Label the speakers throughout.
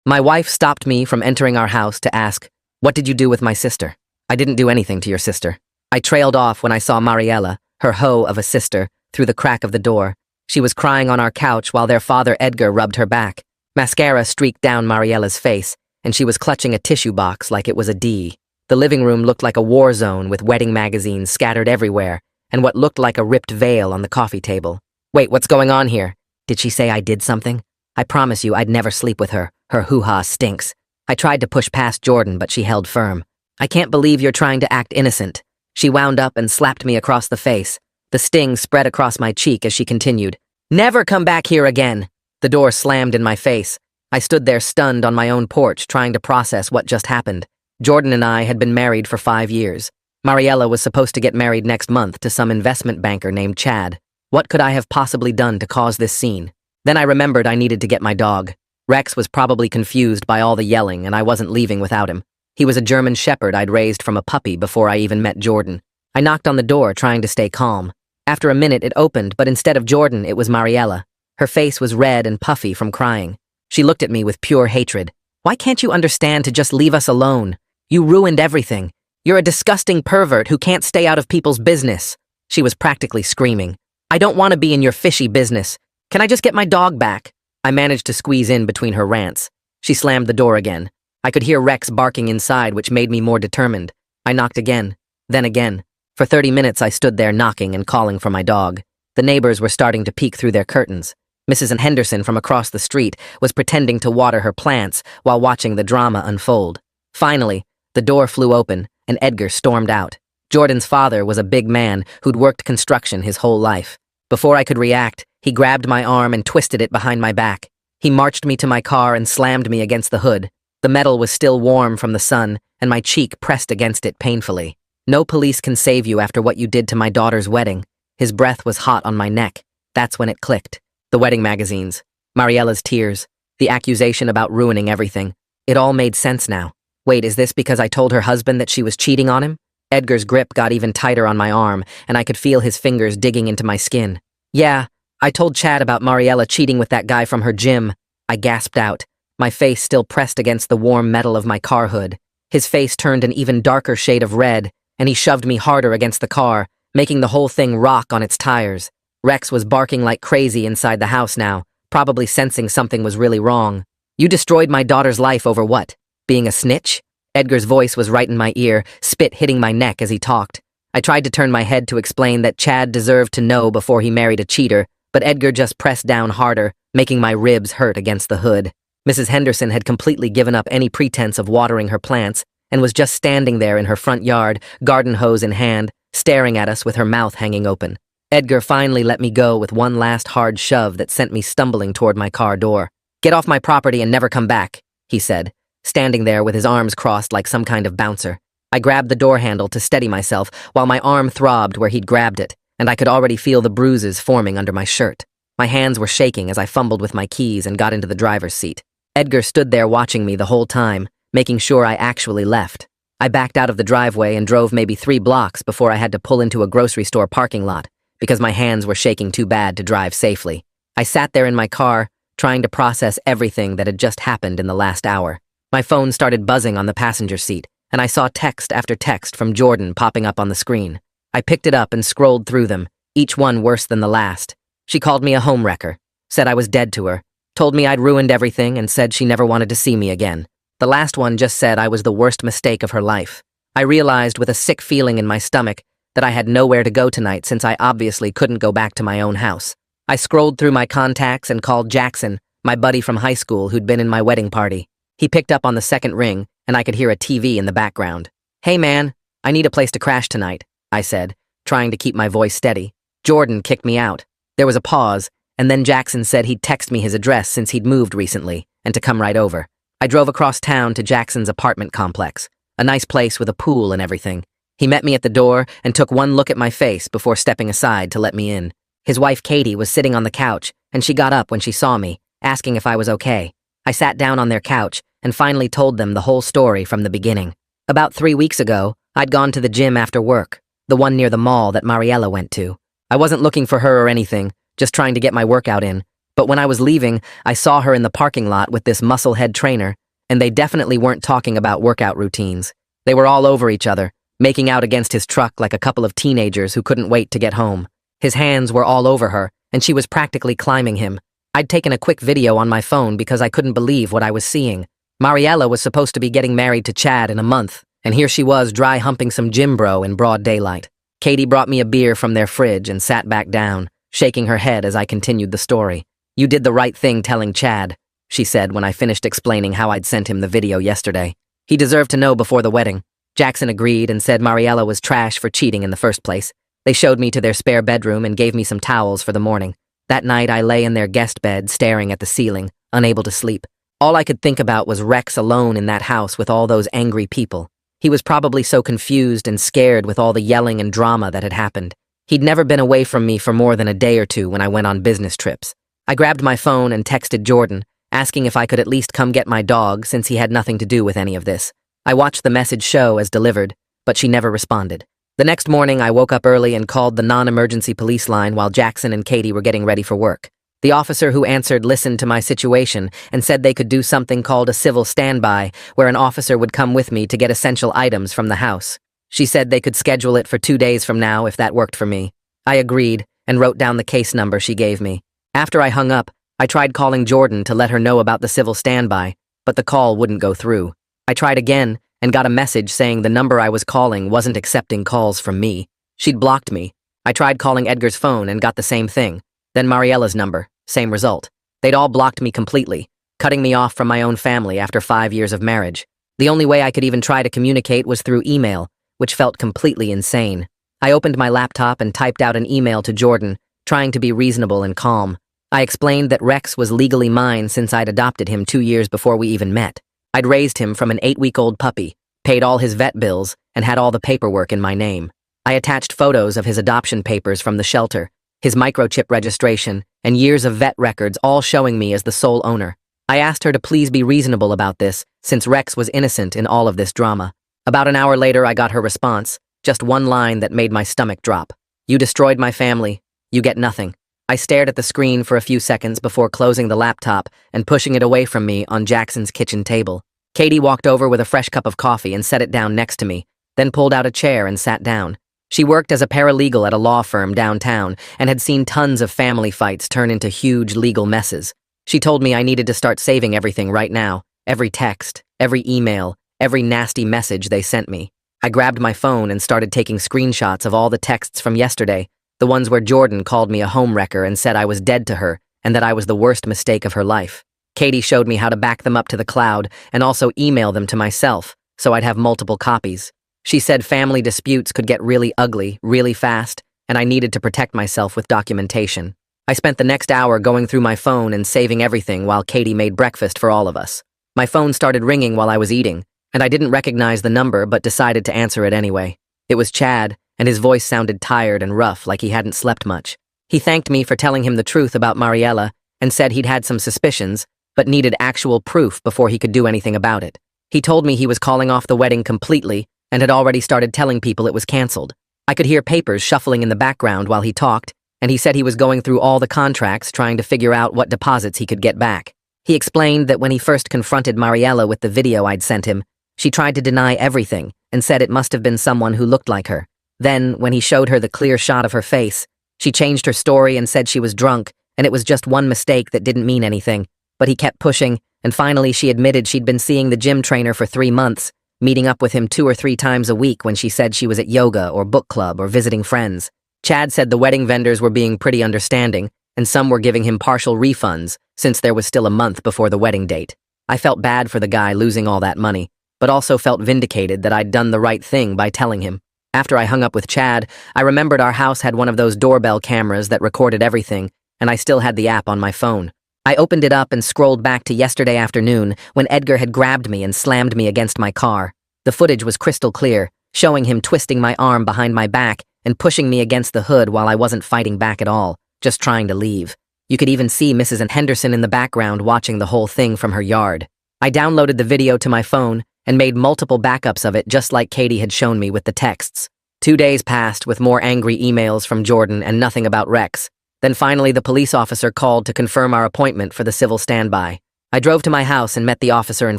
Speaker 1: My wife stopped me from entering our house to ask, "What did you do with my sister?" "I didn't do anything to your sister." I trailed off when I saw Mariella, her hoe of a sister, through the crack of the door. She was crying on our couch while their father Edgar rubbed her back. Mascara streaked down Mariella's face, and she was clutching a tissue box like it was a D. The living room looked like a war zone with wedding magazines scattered everywhere, and what looked like a ripped veil on the coffee table. "Wait, what's going on here? Did she say I did something? I promise you I'd never sleep with her. Her hoo-ha stinks." I tried to push past Jordan, but she held firm. "I can't believe you're trying to act innocent." She wound up and slapped me across the face. The sting spread across my cheek as she continued, "Never come back here again." The door slammed in my face. I stood there stunned on my own porch, trying to process what just happened. Jordan and I had been married for 5 years. Mariella was supposed to get married next month to some investment banker named Chad. What could I have possibly done to cause this scene? Then I remembered I needed to get my dog. Rex was probably confused by all the yelling, and I wasn't leaving without him. He was a German Shepherd I'd raised from a puppy before I even met Jordan. I knocked on the door, trying to stay calm. After a minute, it opened, but instead of Jordan, it was Mariella. Her face was red and puffy from crying. She looked at me with pure hatred. "Why can't you understand to just leave us alone? You ruined everything. You're a disgusting pervert who can't stay out of people's business." She was practically screaming. "I don't want to be in your fishy business. Can I just get my dog back?" I managed to squeeze in between her rants. She slammed the door again. I could hear Rex barking inside, which made me more determined. I knocked again, then again. For 30 minutes I stood there knocking and calling for my dog. The neighbors were starting to peek through their curtains. Mrs. Henderson from across the street was pretending to water her plants while watching the drama unfold. Finally, the door flew open and Edgar stormed out. Jordan's father was a big man who'd worked construction his whole life. Before I could react, he grabbed my arm and twisted it behind my back. He marched me to my car and slammed me against the hood. The metal was still warm from the sun, and my cheek pressed against it painfully. "No police can save you after what you did to my daughter's wedding." His breath was hot on my neck. That's when it clicked. The wedding magazines, Mariella's tears, the accusation about ruining everything. It all made sense now. Wait, is this because I told her husband that she was cheating on him? Edgar's grip got even tighter on my arm, and I could feel his fingers digging into my skin. "Yeah, I told Chad about Mariella cheating with that guy from her gym." I gasped out, my face still pressed against the warm metal of my car hood. His face turned an even darker shade of red, and he shoved me harder against the car, making the whole thing rock on its tires. Rex was barking like crazy inside the house now, probably sensing something was really wrong. "You destroyed my daughter's life over what? Being a snitch?" Edgar's voice was right in my ear, spit hitting my neck as he talked. I tried to turn my head to explain that Chad deserved to know before he married a cheater, but Edgar just pressed down harder, making my ribs hurt against the hood. Mrs. Henderson had completely given up any pretense of watering her plants and was just standing there in her front yard, garden hose in hand, staring at us with her mouth hanging open. Edgar finally let me go with one last hard shove that sent me stumbling toward my car door. "Get off my property and never come back," he said, standing there with his arms crossed like some kind of bouncer. I grabbed the door handle to steady myself while my arm throbbed where he'd grabbed it, and I could already feel the bruises forming under my shirt. My hands were shaking as I fumbled with my keys and got into the driver's seat. Edgar stood there watching me the whole time, making sure I actually left. I backed out of the driveway and drove maybe 3 blocks before I had to pull into a grocery store parking lot because my hands were shaking too bad to drive safely. I sat there in my car, trying to process everything that had just happened in the last hour. My phone started buzzing on the passenger seat, and I saw text after text from Jordan popping up on the screen. I picked it up and scrolled through them, each one worse than the last. She called me a homewrecker, said I was dead to her, told me I'd ruined everything, and said she never wanted to see me again. The last one just said I was the worst mistake of her life. I realized with a sick feeling in my stomach that I had nowhere to go tonight since I obviously couldn't go back to my own house. I scrolled through my contacts and called Jackson, my buddy from high school who'd been in my wedding party. He picked up on the second ring, and I could hear a TV in the background. "Hey man, I need a place to crash tonight," I said, trying to keep my voice steady. Jordan kicked me out. There was a pause, and then Jackson said he'd text me his address since he'd moved recently, and to come right over. I drove across town to Jackson's apartment complex, a nice place with a pool and everything. He met me at the door and took one look at my face before stepping aside to let me in. His wife Katie was sitting on the couch, and she got up when she saw me, asking if I was okay. I sat down on their couch and finally told them the whole story from the beginning. About 3 weeks ago, I'd gone to the gym after work, the one near the mall that Mariella went to. I wasn't looking for her or anything, just trying to get my workout in, But when I was leaving, I saw her in the parking lot with this musclehead trainer, and they definitely weren't talking about workout routines. They were all over each other, making out against his truck like a couple of teenagers who couldn't wait to get home. His hands were all over her, and she was practically climbing him. I'd taken a quick video on my phone because I couldn't believe what I was seeing. Mariella was supposed to be getting married to Chad in a month, and here she was dry humping some gym bro in broad daylight. Katie brought me a beer from their fridge and sat back down, shaking her head as I continued the story. "You did the right thing telling Chad," she said when I finished explaining how I'd sent him the video yesterday. "He deserved to know before the wedding." Jackson agreed and said Mariella was trash for cheating in the first place. They showed me to their spare bedroom and gave me some towels for the morning. That night, I lay in their guest bed, staring at the ceiling, unable to sleep. All I could think about was Rex alone in that house with all those angry people. He was probably so confused and scared with all the yelling and drama that had happened. He'd never been away from me for more than a day or two when I went on business trips. I grabbed my phone and texted Jordan, asking if I could at least come get my dog since he had nothing to do with any of this. I watched the message show as delivered, but she never responded. The next morning, I woke up early and called the non-emergency police line while Jackson and Katie were getting ready for work. The officer who answered listened to my situation and said they could do something called a civil standby, where an officer would come with me to get essential items from the house. She said they could schedule it for 2 days from now if that worked for me. I agreed and wrote down the case number she gave me. After I hung up, I tried calling Jordan to let her know about the civil standby, but the call wouldn't go through. I tried again and got a message saying the number I was calling wasn't accepting calls from me. She'd blocked me. I tried calling Edgar's phone and got the same thing. Then Mariella's number, same result. They'd all blocked me completely, cutting me off from my own family after 5 years of marriage. The only way I could even try to communicate was through email, which felt completely insane. I opened my laptop and typed out an email to Jordan, trying to be reasonable and calm. I explained that Rex was legally mine since I'd adopted him 2 years before we even met. I'd raised him from an 8-week-old puppy, paid all his vet bills, and had all the paperwork in my name. I attached photos of his adoption papers from the shelter, his microchip registration, and years of vet records all showing me as the sole owner. I asked her to please be reasonable about this, since Rex was innocent in all of this drama. About an hour later, I got her response, just one line that made my stomach drop. "You destroyed my family. You get nothing." I stared at the screen for a few seconds before closing the laptop and pushing it away from me on Jackson's kitchen table. Katie walked over with a fresh cup of coffee and set it down next to me, then pulled out a chair and sat down. She worked as a paralegal at a law firm downtown and had seen tons of family fights turn into huge legal messes. She told me I needed to start saving everything right now, every text, every email, every nasty message they sent me. I grabbed my phone and started taking screenshots of all the texts from yesterday, the ones where Jordan called me a homewrecker and said I was dead to her and that I was the worst mistake of her life. Katie showed me how to back them up to the cloud and also email them to myself so I'd have multiple copies. She said family disputes could get really ugly, really fast, and I needed to protect myself with documentation. I spent the next hour going through my phone and saving everything while Katie made breakfast for all of us. My phone started ringing while I was eating, and I didn't recognize the number but decided to answer it anyway. It was Chad, and his voice sounded tired and rough like he hadn't slept much. He thanked me for telling him the truth about Mariella and said he'd had some suspicions, but needed actual proof before he could do anything about it. He told me he was calling off the wedding completely and had already started telling people it was canceled. I could hear papers shuffling in the background while he talked, and he said he was going through all the contracts trying to figure out what deposits he could get back. He explained that when he first confronted Mariella with the video I'd sent him, she tried to deny everything and said it must have been someone who looked like her. Then, when he showed her the clear shot of her face, she changed her story and said she was drunk, and it was just one mistake that didn't mean anything. But he kept pushing, and finally she admitted she'd been seeing the gym trainer for 3 months, meeting up with him 2 or 3 times a week when she said she was at yoga or book club or visiting friends. Chad said the wedding vendors were being pretty understanding, and some were giving him partial refunds, since there was still a month before the wedding date. I felt bad for the guy losing all that money, but also felt vindicated that I'd done the right thing by telling him. After I hung up with Chad, I remembered our house had one of those doorbell cameras that recorded everything, and I still had the app on my phone. I opened it up and scrolled back to yesterday afternoon when Edgar had grabbed me and slammed me against my car. The footage was crystal clear, showing him twisting my arm behind my back and pushing me against the hood while I wasn't fighting back at all, just trying to leave. You could even see Mrs. Henderson in the background watching the whole thing from her yard. I downloaded the video to my phone and made multiple backups of it just like Katie had shown me with the texts. 2 days passed with more angry emails from Jordan and nothing about Rex, Then finally the police officer called to confirm our appointment for the civil standby. I drove to my house and met the officer in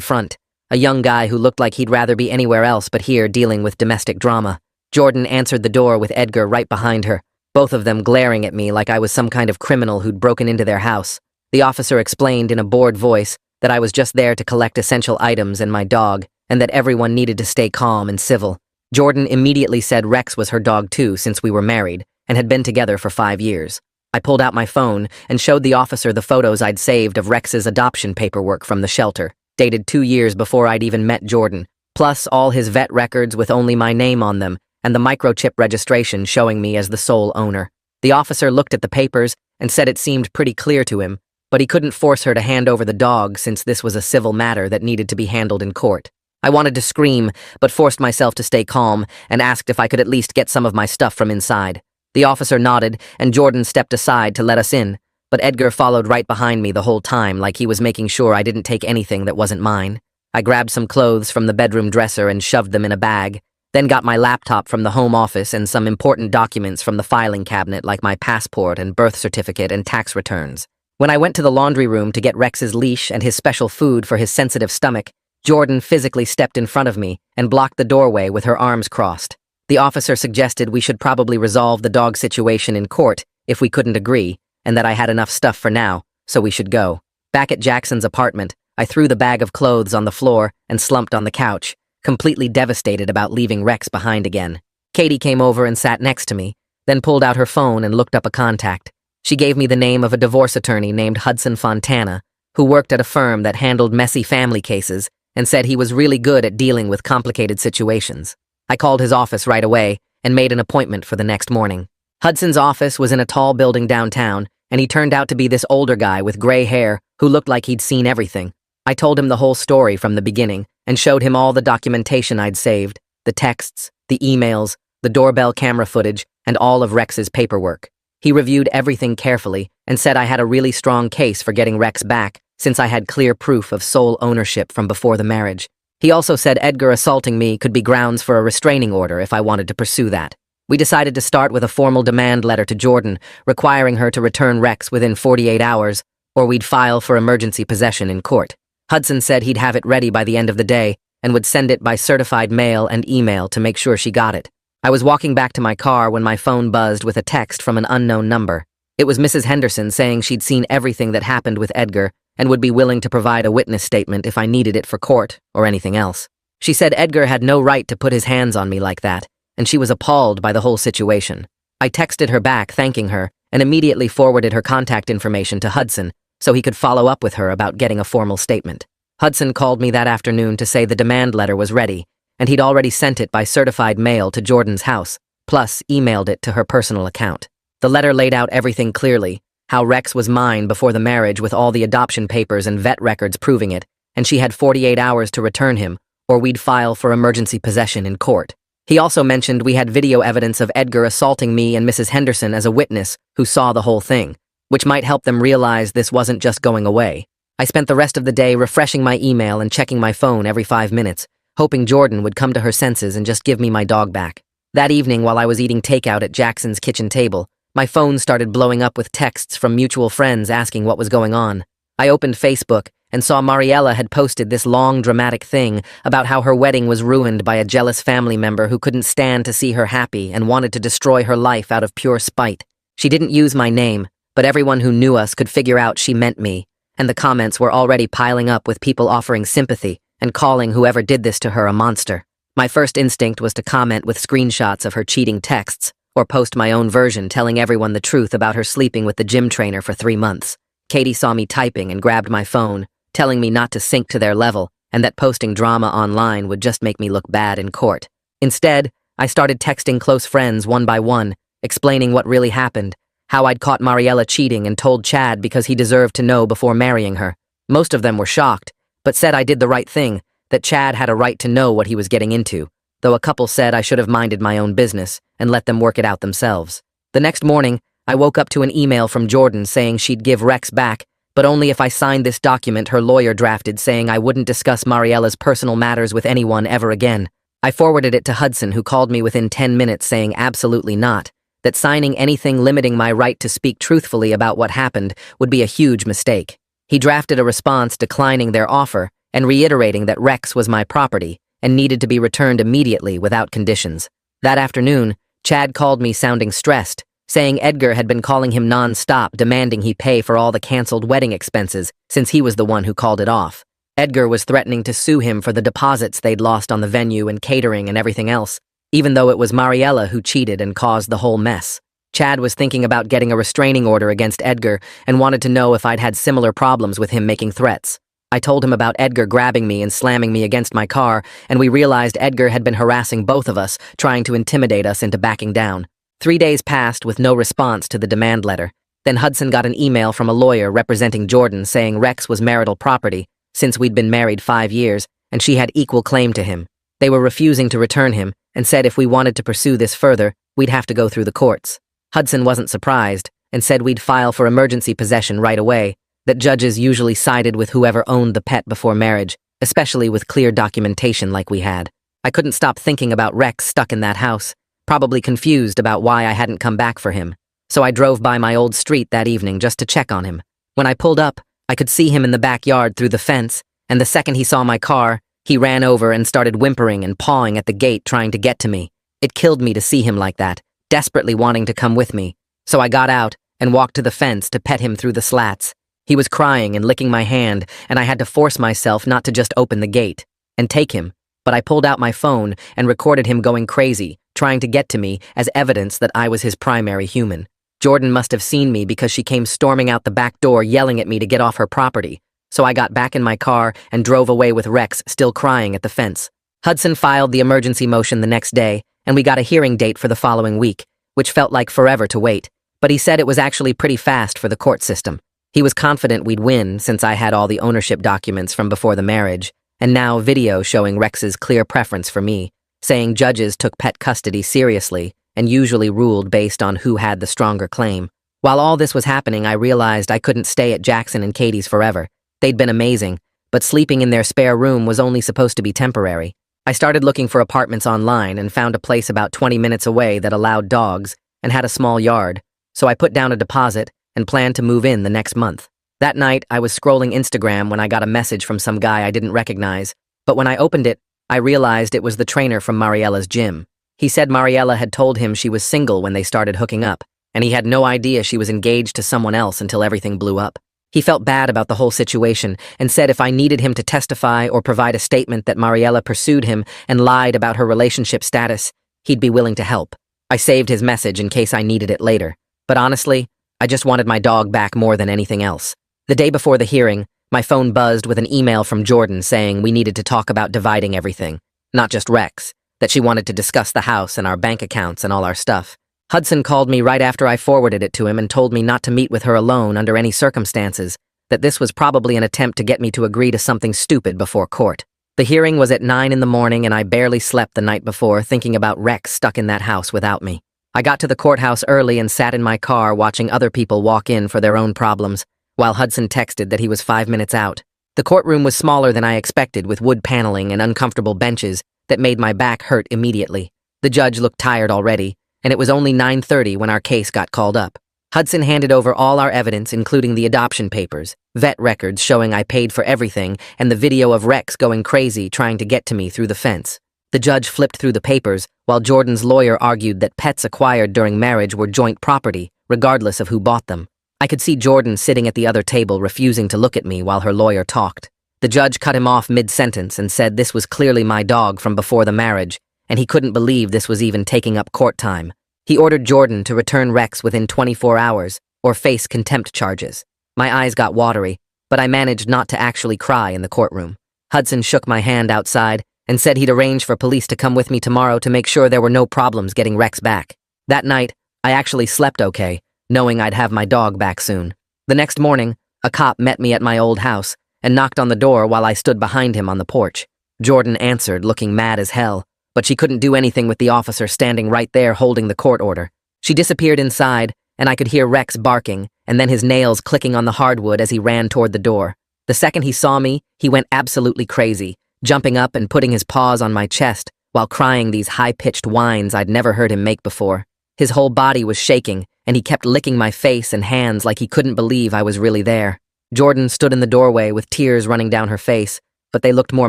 Speaker 1: front, a young guy who looked like he'd rather be anywhere else but here dealing with domestic drama. Jordan answered the door with Edgar right behind her, both of them glaring at me like I was some kind of criminal who'd broken into their house. The officer explained in a bored voice that I was just there to collect essential items and my dog, and that everyone needed to stay calm and civil. Jordan immediately said Rex was her dog too since we were married and had been together for 5 years. I pulled out my phone and showed the officer the photos I'd saved of Rex's adoption paperwork from the shelter, dated 2 years before I'd even met Jordan, plus all his vet records with only my name on them and the microchip registration showing me as the sole owner. The officer looked at the papers and said it seemed pretty clear to him, but he couldn't force her to hand over the dog since this was a civil matter that needed to be handled in court. I wanted to scream, but forced myself to stay calm and asked if I could at least get some of my stuff from inside. The officer nodded, and Jordan stepped aside to let us in, but Edgar followed right behind me the whole time like he was making sure I didn't take anything that wasn't mine. I grabbed some clothes from the bedroom dresser and shoved them in a bag, then got my laptop from the home office and some important documents from the filing cabinet like my passport and birth certificate and tax returns. When I went to the laundry room to get Rex's leash and his special food for his sensitive stomach, Jordan physically stepped in front of me and blocked the doorway with her arms crossed. The officer suggested we should probably resolve the dog situation in court if we couldn't agree, and that I had enough stuff for now, so we should go. Back at Jackson's apartment, I threw the bag of clothes on the floor and slumped on the couch, completely devastated about leaving Rex behind again. Katie came over and sat next to me, then pulled out her phone and looked up a contact. She gave me the name of a divorce attorney named Hudson Fontana, who worked at a firm that handled messy family cases and said he was really good at dealing with complicated situations. I called his office right away and made an appointment for the next morning. Hudson's office was in a tall building downtown, and he turned out to be this older guy with gray hair who looked like he'd seen everything. I told him the whole story from the beginning and showed him all the documentation I'd saved, the texts, the emails, the doorbell camera footage, and all of Rex's paperwork. He reviewed everything carefully and said I had a really strong case for getting Rex back since I had clear proof of sole ownership from before the marriage. He also said Edgar assaulting me could be grounds for a restraining order if I wanted to pursue that. We decided to start with a formal demand letter to Jordan, requiring her to return Rex within 48 hours, or we'd file for emergency possession in court. Hudson said he'd have it ready by the end of the day and would send it by certified mail and email to make sure she got it. I was walking back to my car when my phone buzzed with a text from an unknown number. It was Mrs. Henderson saying she'd seen everything that happened with Edgar and would be willing to provide a witness statement if I needed it for court or anything else. She said Edgar had no right to put his hands on me like that, and she was appalled by the whole situation. I texted her back thanking her and immediately forwarded her contact information to Hudson so he could follow up with her about getting a formal statement. Hudson called me that afternoon to say the demand letter was ready, and he'd already sent it by certified mail to Jordan's house, plus emailed it to her personal account. The letter laid out everything clearly, how Rex was mine before the marriage with all the adoption papers and vet records proving it, and she had 48 hours to return him, or we'd file for emergency possession in court. He also mentioned we had video evidence of Edgar assaulting me and Mrs. Henderson as a witness who saw the whole thing, which might help them realize this wasn't just going away. I spent the rest of the day refreshing my email and checking my phone every 5 minutes, hoping Jordan would come to her senses and just give me my dog back. That evening, while I was eating takeout at Jackson's kitchen table, my phone started blowing up with texts from mutual friends asking what was going on. I opened Facebook and saw Mariella had posted this long, dramatic thing about how her wedding was ruined by a jealous family member who couldn't stand to see her happy and wanted to destroy her life out of pure spite. She didn't use my name, but everyone who knew us could figure out she meant me, and the comments were already piling up with people offering sympathy and calling whoever did this to her a monster. My first instinct was to comment with screenshots of her cheating texts, or post my own version telling everyone the truth about her sleeping with the gym trainer for 3 months. Katie saw me typing and grabbed my phone, telling me not to sink to their level and that posting drama online would just make me look bad in court. Instead, I started texting close friends one by one, explaining what really happened, how I'd caught Mariella cheating and told Chad because he deserved to know before marrying her. Most of them were shocked, but said I did the right thing, that Chad had a right to know what he was getting into, though a couple said I should have minded my own business and let them work it out themselves. The next morning, I woke up to an email from Jordan saying she'd give Rex back, but only if I signed this document her lawyer drafted saying I wouldn't discuss Mariella's personal matters with anyone ever again. I forwarded it to Hudson, who called me within 10 minutes saying absolutely not, that signing anything limiting my right to speak truthfully about what happened would be a huge mistake. He drafted a response declining their offer and reiterating that Rex was my property and needed to be returned immediately without conditions. That afternoon, Chad called me sounding stressed, saying Edgar had been calling him non-stop, demanding he pay for all the canceled wedding expenses since he was the one who called it off. Edgar was threatening to sue him for the deposits they'd lost on the venue and catering and everything else, even though it was Mariella who cheated and caused the whole mess. Chad was thinking about getting a restraining order against Edgar and wanted to know if I'd had similar problems with him making threats. I told him about Edgar grabbing me and slamming me against my car, and we realized Edgar had been harassing both of us, trying to intimidate us into backing down. 3 days passed with no response to the demand letter. Then Hudson got an email from a lawyer representing Jordan saying Rex was marital property, since we'd been married 5 years, and she had equal claim to him. They were refusing to return him, and said if we wanted to pursue this further, we'd have to go through the courts. Hudson wasn't surprised, and said we'd file for emergency possession right away, that judges usually sided with whoever owned the pet before marriage, especially with clear documentation like we had. I couldn't stop thinking about Rex stuck in that house, probably confused about why I hadn't come back for him. So I drove by my old street that evening just to check on him. When I pulled up, I could see him in the backyard through the fence, and the second he saw my car, he ran over and started whimpering and pawing at the gate trying to get to me. It killed me to see him like that, desperately wanting to come with me. So I got out and walked to the fence to pet him through the slats. He was crying and licking my hand, and I had to force myself not to just open the gate and take him, but I pulled out my phone and recorded him going crazy, trying to get to me as evidence that I was his primary human. Jordan must have seen me because she came storming out the back door yelling at me to get off her property. So I got back in my car and drove away with Rex still crying at the fence. Hudson filed the emergency motion the next day, and we got a hearing date for the following week, which felt like forever to wait, but he said it was actually pretty fast for the court system. He was confident we'd win since I had all the ownership documents from before the marriage, and now video showing Rex's clear preference for me, saying judges took pet custody seriously and usually ruled based on who had the stronger claim. While all this was happening, I realized I couldn't stay at Jackson and Katie's forever. They'd been amazing, but sleeping in their spare room was only supposed to be temporary. I started looking for apartments online and found a place about 20 minutes away that allowed dogs and had a small yard, so I put down a deposit and planned to move in the next month. That night, I was scrolling Instagram when I got a message from some guy I didn't recognize, but when I opened it, I realized it was the trainer from Mariella's gym. He said Mariella had told him she was single when they started hooking up, and he had no idea she was engaged to someone else until everything blew up. He felt bad about the whole situation and said if I needed him to testify or provide a statement that Mariella pursued him and lied about her relationship status, he'd be willing to help. I saved his message in case I needed it later, but honestly, I just wanted my dog back more than anything else. The day before the hearing, my phone buzzed with an email from Jordan saying we needed to talk about dividing everything, not just Rex, that she wanted to discuss the house and our bank accounts and all our stuff. Hudson called me right after I forwarded it to him and told me not to meet with her alone under any circumstances, that this was probably an attempt to get me to agree to something stupid before court. The hearing was at 9 in the morning and I barely slept the night before thinking about Rex stuck in that house without me. I got to the courthouse early and sat in my car watching other people walk in for their own problems, while Hudson texted that he was 5 minutes out. The courtroom was smaller than I expected with wood paneling and uncomfortable benches that made my back hurt immediately. The judge looked tired already, and it was only 9:30 when our case got called up. Hudson handed over all our evidence, including the adoption papers, vet records showing I paid for everything, and the video of Rex going crazy trying to get to me through the fence. The judge flipped through the papers, while Jordan's lawyer argued that pets acquired during marriage were joint property, regardless of who bought them. I could see Jordan sitting at the other table refusing to look at me while her lawyer talked. The judge cut him off mid-sentence and said this was clearly my dog from before the marriage, and he couldn't believe this was even taking up court time. He ordered Jordan to return Rex within 24 hours, or face contempt charges. My eyes got watery, but I managed not to actually cry in the courtroom. Hudson shook my hand outside and said he'd arrange for police to come with me tomorrow to make sure there were no problems getting Rex back. That night, I actually slept okay, knowing I'd have my dog back soon. The next morning, a cop met me at my old house and knocked on the door while I stood behind him on the porch. Jordan answered, looking mad as hell, but she couldn't do anything with the officer standing right there holding the court order. She disappeared inside, and I could hear Rex barking, and then his nails clicking on the hardwood as he ran toward the door. The second he saw me, he went absolutely crazy, jumping up and putting his paws on my chest while crying these high-pitched whines I'd never heard him make before. His whole body was shaking, and he kept licking my face and hands like he couldn't believe I was really there. Jordan stood in the doorway with tears running down her face, but they looked more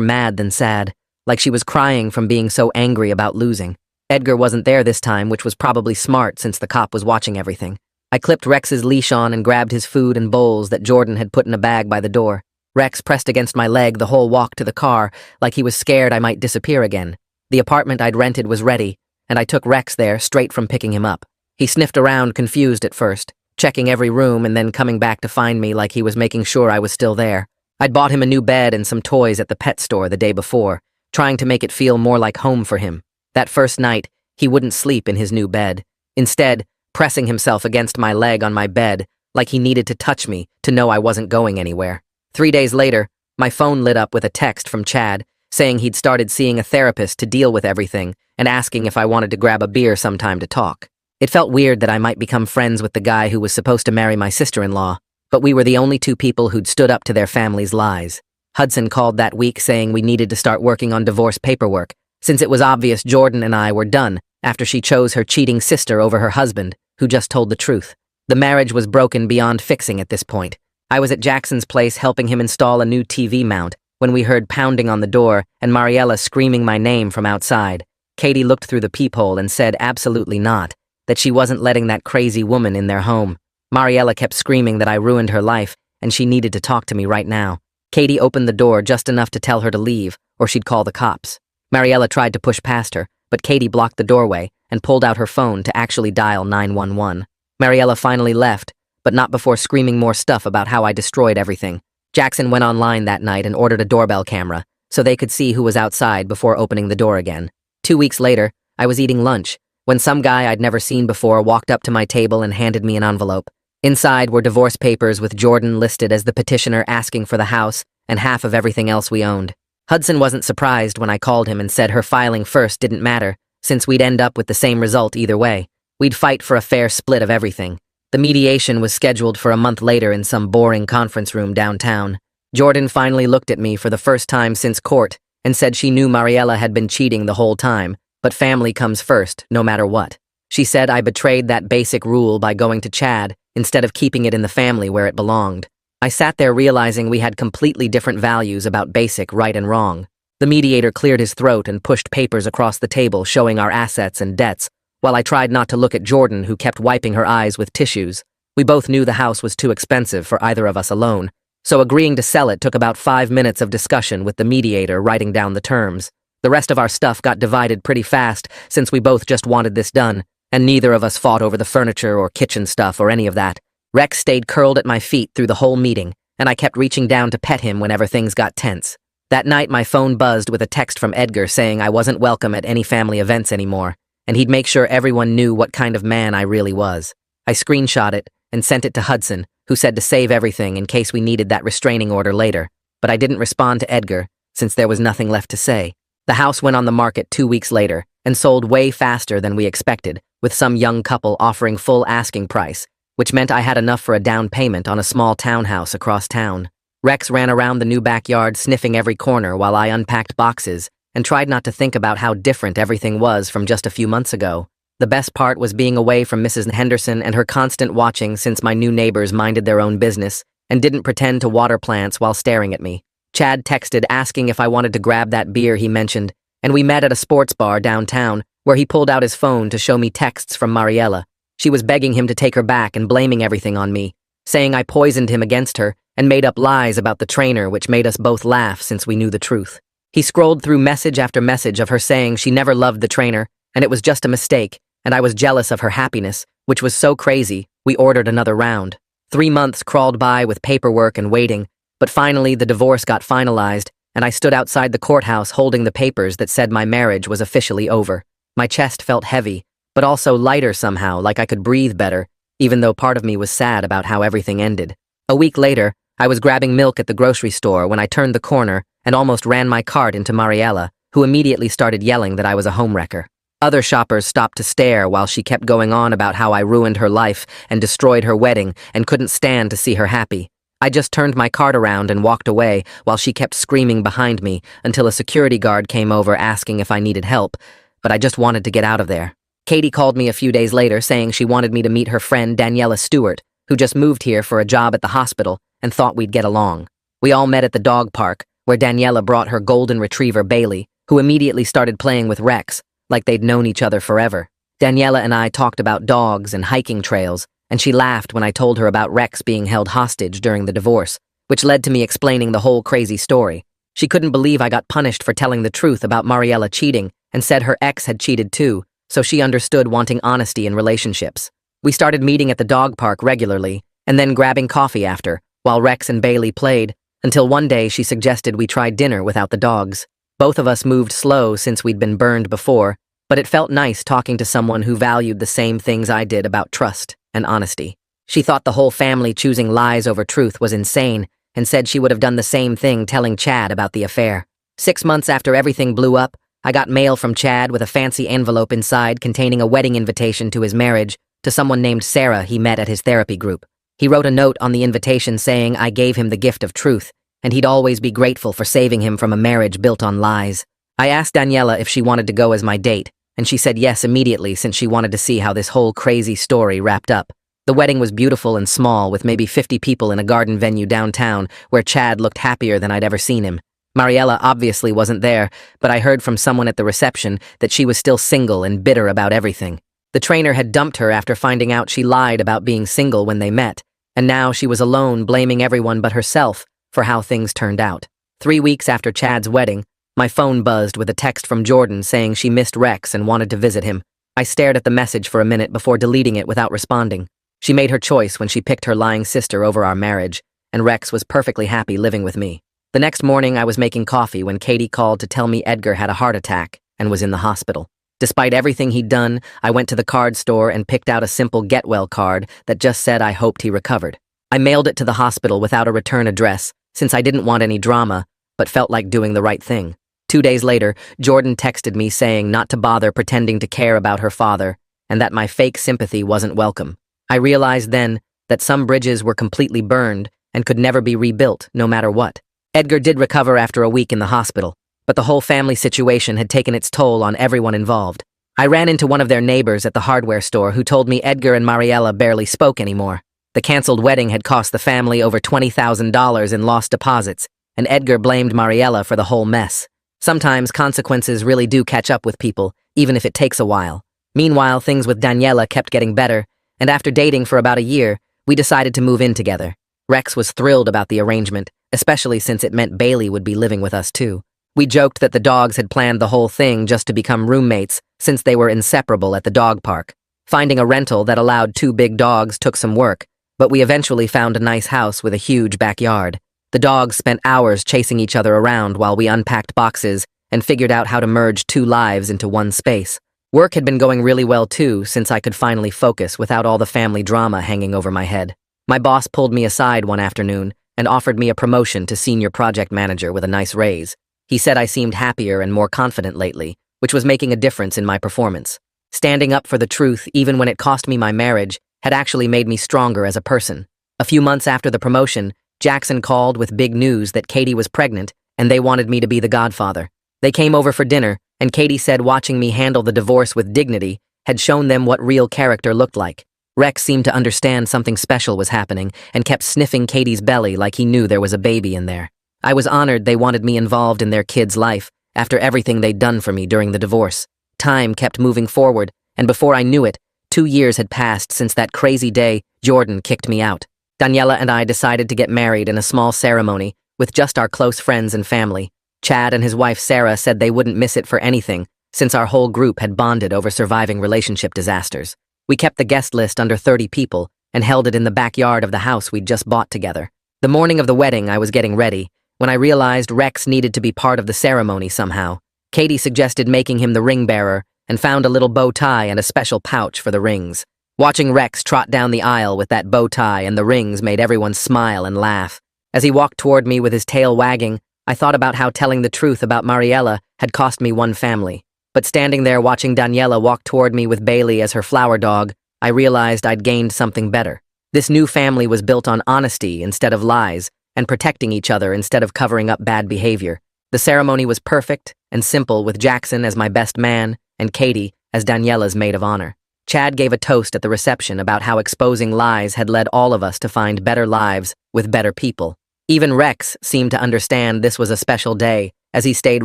Speaker 1: mad than sad, like she was crying from being so angry about losing. Edgar wasn't there this time, which was probably smart since the cop was watching everything. I clipped Rex's leash on and grabbed his food and bowls that Jordan had put in a bag by the door. Rex pressed against my leg the whole walk to the car, like he was scared I might disappear again. The apartment I'd rented was ready, and I took Rex there straight from picking him up. He sniffed around confused at first, checking every room and then coming back to find me like he was making sure I was still there. I'd bought him a new bed and some toys at the pet store the day before, trying to make it feel more like home for him. That first night, he wouldn't sleep in his new bed, instead pressing himself against my leg on my bed like he needed to touch me to know I wasn't going anywhere. 3 days later, my phone lit up with a text from Chad saying he'd started seeing a therapist to deal with everything and asking if I wanted to grab a beer sometime to talk. It felt weird that I might become friends with the guy who was supposed to marry my sister-in-law, but we were the only two people who'd stood up to their family's lies. Hudson called that week saying we needed to start working on divorce paperwork, since it was obvious Jordan and I were done after she chose her cheating sister over her husband, who just told the truth. The marriage was broken beyond fixing at this point. I was at Jackson's place helping him install a new TV mount when we heard pounding on the door and Mariella screaming my name from outside. Katie looked through the peephole and said absolutely not, that she wasn't letting that crazy woman in their home. Mariella kept screaming that I ruined her life and she needed to talk to me right now. Katie opened the door just enough to tell her to leave or she'd call the cops. Mariella tried to push past her, but Katie blocked the doorway and pulled out her phone to actually dial 911. Mariella finally left, but not before screaming more stuff about how I destroyed everything. Jackson went online that night and ordered a doorbell camera so they could see who was outside before opening the door again. 2 weeks later, I was eating lunch when some guy I'd never seen before walked up to my table and handed me an envelope. Inside were divorce papers with Jordan listed as the petitioner asking for the house and half of everything else we owned. Hudson wasn't surprised when I called him and said her filing first didn't matter, since we'd end up with the same result either way. We'd fight for a fair split of everything. The mediation was scheduled for a month later in some boring conference room downtown. Jordan finally looked at me for the first time since court and said she knew Mariella had been cheating the whole time, but family comes first, no matter what. She said I betrayed that basic rule by going to Chad instead of keeping it in the family where it belonged. I sat there realizing we had completely different values about basic right and wrong. The mediator cleared his throat and pushed papers across the table showing our assets and debts, while I tried not to look at Jordan, who kept wiping her eyes with tissues. We both knew the house was too expensive for either of us alone, so agreeing to sell it took about 5 minutes of discussion with the mediator writing down the terms. The rest of our stuff got divided pretty fast since we both just wanted this done, and neither of us fought over the furniture or kitchen stuff or any of that. Rex stayed curled at my feet through the whole meeting, and I kept reaching down to pet him whenever things got tense. That night my phone buzzed with a text from Edgar saying I wasn't welcome at any family events anymore, and he'd make sure everyone knew what kind of man I really was. I screenshot it and sent it to Hudson, who said to save everything in case we needed that restraining order later, but I didn't respond to Edgar, since there was nothing left to say. The house went on the market 2 weeks later, and sold way faster than we expected, with some young couple offering full asking price, which meant I had enough for a down payment on a small townhouse across town. Rex ran around the new backyard sniffing every corner while I unpacked boxes, and tried not to think about how different everything was from just a few months ago. The best part was being away from Mrs. Henderson and her constant watching since my new neighbors minded their own business and didn't pretend to water plants while staring at me. Chad texted asking if I wanted to grab that beer he mentioned, and we met at a sports bar downtown where he pulled out his phone to show me texts from Mariella. She was begging him to take her back and blaming everything on me, saying I poisoned him against her and made up lies about the trainer, which made us both laugh since we knew the truth. He scrolled through message after message of her saying she never loved the trainer, and it was just a mistake, and I was jealous of her happiness, which was so crazy, we ordered another round. 3 months crawled by with paperwork and waiting, but finally the divorce got finalized, and I stood outside the courthouse holding the papers that said my marriage was officially over. My chest felt heavy, but also lighter somehow, like I could breathe better, even though part of me was sad about how everything ended. A week later, I was grabbing milk at the grocery store when I turned the corner and almost ran my cart into Mariella, who immediately started yelling that I was a homewrecker. Other shoppers stopped to stare while she kept going on about how I ruined her life and destroyed her wedding and couldn't stand to see her happy. I just turned my cart around and walked away while she kept screaming behind me until a security guard came over asking if I needed help, but I just wanted to get out of there. Katie called me a few days later saying she wanted me to meet her friend Daniela Stewart, who just moved here for a job at the hospital and thought we'd get along. We all met at the dog park, where Daniela brought her golden retriever Bailey, who immediately started playing with Rex, like they'd known each other forever. Daniela and I talked about dogs and hiking trails, and she laughed when I told her about Rex being held hostage during the divorce, which led to me explaining the whole crazy story. She couldn't believe I got punished for telling the truth about Mariella cheating and said her ex had cheated too, so she understood wanting honesty in relationships. We started meeting at the dog park regularly, and then grabbing coffee after, while Rex and Bailey played, until one day she suggested we try dinner without the dogs. Both of us moved slow since we'd been burned before, but it felt nice talking to someone who valued the same things I did about trust and honesty. She thought the whole family choosing lies over truth was insane, and said she would have done the same thing telling Chad about the affair. 6 months after everything blew up, I got mail from Chad with a fancy envelope inside containing a wedding invitation to his marriage to someone named Sarah he met at his therapy group. He wrote a note on the invitation saying I gave him the gift of truth, and he'd always be grateful for saving him from a marriage built on lies. I asked Daniela if she wanted to go as my date, and she said yes immediately since she wanted to see how this whole crazy story wrapped up. The wedding was beautiful and small, with maybe 50 people in a garden venue downtown where Chad looked happier than I'd ever seen him. Mariella obviously wasn't there, but I heard from someone at the reception that she was still single and bitter about everything. The trainer had dumped her after finding out she lied about being single when they met, and now she was alone, blaming everyone but herself for how things turned out. 3 weeks after Chad's wedding, my phone buzzed with a text from Jordan saying she missed Rex and wanted to visit him. I stared at the message for a minute before deleting it without responding. She made her choice when she picked her lying sister over our marriage, and Rex was perfectly happy living with me. The next morning, I was making coffee when Katie called to tell me Edgar had a heart attack and was in the hospital. Despite everything he'd done, I went to the card store and picked out a simple get well card that just said I hoped he recovered. I mailed it to the hospital without a return address, since I didn't want any drama, but felt like doing the right thing. 2 days later, Jordan texted me saying not to bother pretending to care about her father, and that my fake sympathy wasn't welcome. I realized then that some bridges were completely burned and could never be rebuilt, no matter what. Edgar did recover after a week in the hospital, but the whole family situation had taken its toll on everyone involved. I ran into one of their neighbors at the hardware store who told me Edgar and Mariella barely spoke anymore. The canceled wedding had cost the family over $20,000 in lost deposits, and Edgar blamed Mariella for the whole mess. Sometimes consequences really do catch up with people, even if it takes a while. Meanwhile, things with Daniela kept getting better, and after dating for about a year, we decided to move in together. Rex was thrilled about the arrangement, especially since it meant Bailey would be living with us too. We joked that the dogs had planned the whole thing just to become roommates since they were inseparable at the dog park. Finding a rental that allowed 2 big dogs took some work, but we eventually found a nice house with a huge backyard. The dogs spent hours chasing each other around while we unpacked boxes and figured out how to merge 2 lives into one space. Work had been going really well too, since I could finally focus without all the family drama hanging over my head. My boss pulled me aside one afternoon and offered me a promotion to senior project manager with a nice raise. He said I seemed happier and more confident lately, which was making a difference in my performance. Standing up for the truth, even when it cost me my marriage, had actually made me stronger as a person. A few months after the promotion, Jackson called with big news that Katie was pregnant, and they wanted me to be the godfather. They came over for dinner, and Katie said watching me handle the divorce with dignity had shown them what real character looked like. Rex seemed to understand something special was happening and kept sniffing Katie's belly like he knew there was a baby in there. I was honored they wanted me involved in their kid's life after everything they'd done for me during the divorce. Time kept moving forward, and before I knew it, 2 years had passed since that crazy day Jordan kicked me out. Daniela and I decided to get married in a small ceremony with just our close friends and family. Chad and his wife Sarah said they wouldn't miss it for anything, since our whole group had bonded over surviving relationship disasters. We kept the guest list under 30 people and held it in the backyard of the house we'd just bought together. The morning of the wedding, I was getting ready when I realized Rex needed to be part of the ceremony somehow. Katie suggested making him the ring bearer and found a little bow tie and a special pouch for the rings. Watching Rex trot down the aisle with that bow tie and the rings made everyone smile and laugh. As he walked toward me with his tail wagging, I thought about how telling the truth about Mariella had cost me one family. But standing there watching Daniela walk toward me with Bailey as her flower dog, I realized I'd gained something better. This new family was built on honesty instead of lies, and protecting each other instead of covering up bad behavior. The ceremony was perfect and simple, with Jackson as my best man and Katie as Daniela's maid of honor. Chad gave a toast at the reception about how exposing lies had led all of us to find better lives with better people. Even Rex seemed to understand this was a special day, as he stayed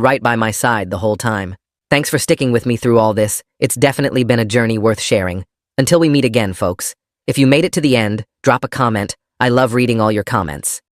Speaker 1: right by my side the whole time. Thanks for sticking with me through all this. It's definitely been a journey worth sharing. Until we meet again, folks. If you made it to the end, drop a comment. I love reading all your comments.